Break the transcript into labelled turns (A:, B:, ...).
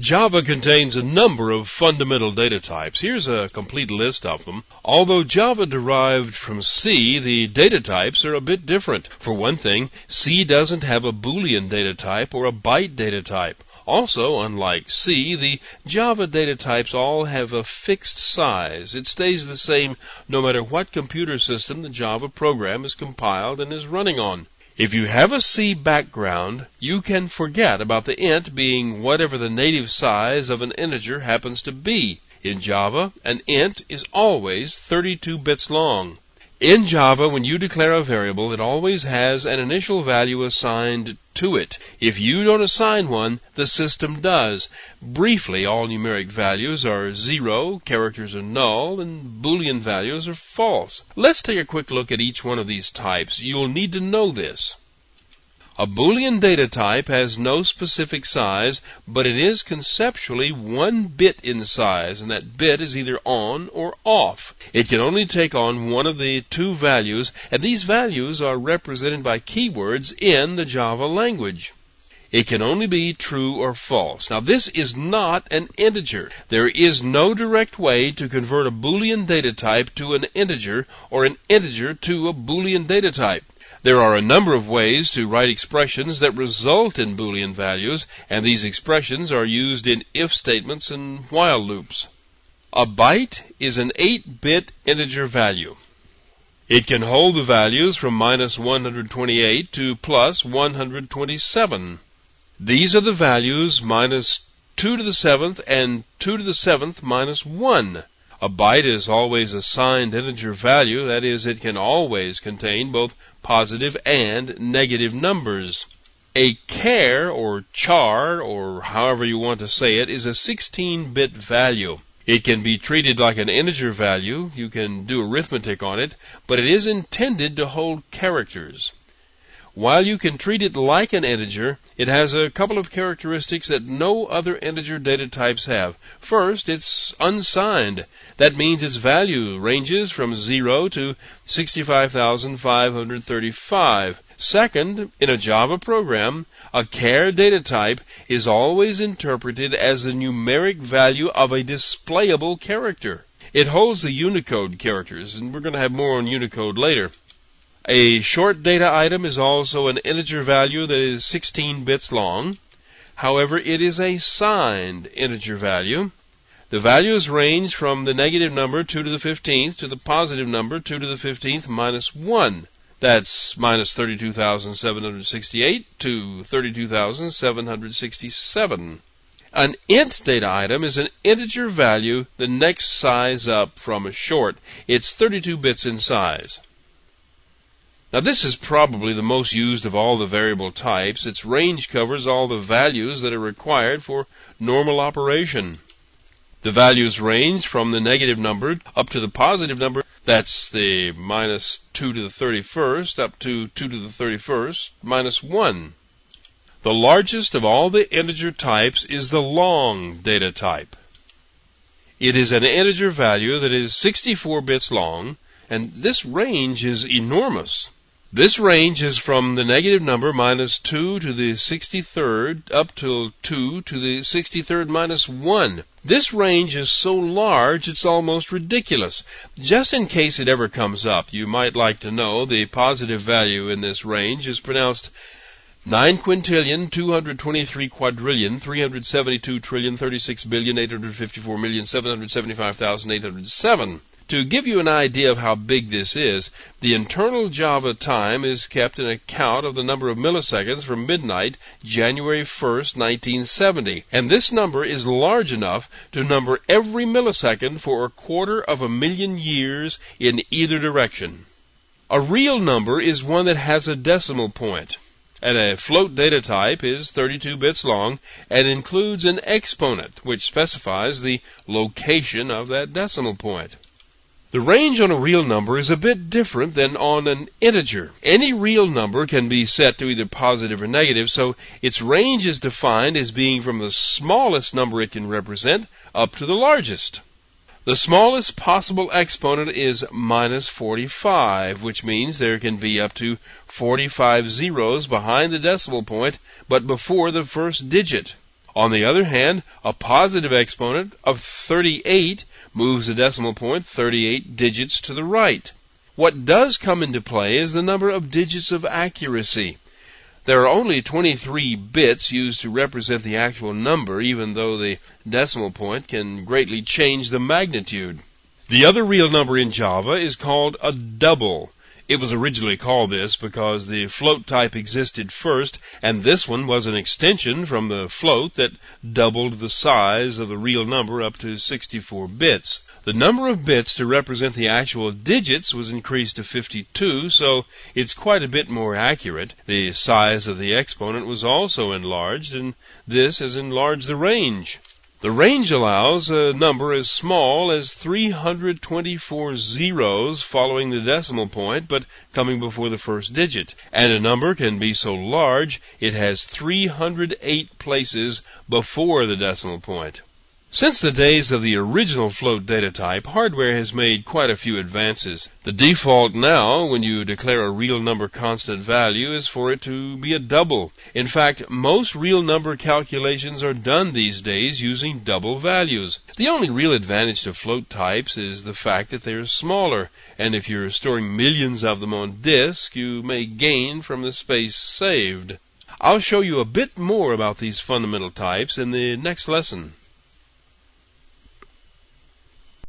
A: Java contains a number of fundamental data types. Here's a complete list of them. Although Java derived from C, the data types are a bit different. For one thing, C doesn't have a Boolean data type or a byte data type. Also, unlike C, the Java data types all have a fixed size. It stays the same no matter what computer system the Java program is compiled and is running on. If you have a C background, you can forget about the int being whatever the native size of an integer happens to be. In Java, an int is always 32 bits long. In Java, when you declare a variable, it always has an initial value assigned to it. If you don't assign one, the system does. Briefly, all numeric values are 0, characters are null, and Boolean values are false. Let's take a quick look at each one of these types. You'll need to know this. A Boolean data type has no specific size, but it is conceptually 1 bit in size, and that bit is either on or off. It can only take on one of the two values, and these values are represented by keywords in the Java language. It can only be true or false. Now, this is not an integer. There is no direct way to convert a Boolean data type to an integer or an integer to a Boolean data type. There are a number of ways to write expressions that result in Boolean values, and these expressions are used in if statements and while loops. A byte is an 8-bit integer value. It can hold the values from -128 to +127. These are the values -2 to the 7th and 2 to the 7th minus 1. A byte is always a signed integer value, that is, it can always contain both positive and negative numbers. A char, or char, or however you want to say it, is a 16-bit value. It can be treated like an integer value. You can do arithmetic on it, but it is intended to hold characters. While you can treat it like an integer, it has a couple of characteristics that no other integer data types have. First, it's unsigned. That means its value ranges from 0 to 65,535. Second, in a Java program, a char data type is always interpreted as the numeric value of a displayable character. It holds the Unicode characters, and we're going to have more on Unicode later. A short data item is also an integer value that is 16 bits long. However, it is a signed integer value. The values range from the negative number 2 to the 15th to the positive number 2 to the 15th minus 1. That's minus 32,768 to 32,767. An int data item is an integer value the next size up from a short. It's 32 bits in size. Now, this is probably the most used of all the variable types. Its range covers all the values that are required for normal operation. The values range from the negative number up to the positive number. That's the minus 2 to the 31st up to 2 to the 31st minus 1. The largest of all the integer types is the long data type. It is an integer value that is 64 bits long, and this range is enormous. This range is from the negative number minus 2 to the 63rd up to 2 to the 63rd minus 1. This range is so large it's almost ridiculous. Just in case it ever comes up, you might like to know the positive value in this range is pronounced 9,223,377,854,775,807. To give you an idea of how big this is, the internal Java time is kept in account of the number of milliseconds from midnight, January 1st, 1970. And this number is large enough to number every millisecond for 250,000 years in either direction. A real number is one that has a decimal point. And a float data type is 32 bits long and includes an exponent, which specifies the location of that decimal point. The range on a real number is a bit different than on an integer. Any real number can be set to either positive or negative, so its range is defined as being from the smallest number it can represent up to the largest. The smallest possible exponent is minus 45, which means there can be up to 45 zeros behind the decimal point, but before the first digit. On the other hand, a positive exponent of 38 moves the decimal point 38 digits to the right. What does come into play is the number of digits of accuracy. There are only 23 bits used to represent the actual number, even though the decimal point can greatly change the magnitude. The other real number in Java is called a double. It was originally called this because the float type existed first, and this one was an extension from the float that doubled the size of the real number up to 64 bits. The number of bits to represent the actual digits was increased to 52, so it's quite a bit more accurate. The size of the exponent was also enlarged, and this has enlarged the range. The range allows a number as small as 324 zeros following the decimal point, but coming before the first digit. And a number can be so large it has 308 places before the decimal point. Since the days of the original float data type, hardware has made quite a few advances. The default now, when you declare a real number constant value, is for it to be a double. In fact, most real number calculations are done these days using double values. The only real advantage to float types is the fact that they are smaller, and if you're storing millions of them on disk, you may gain from the space saved. I'll show you a bit more about these fundamental types in the next lesson.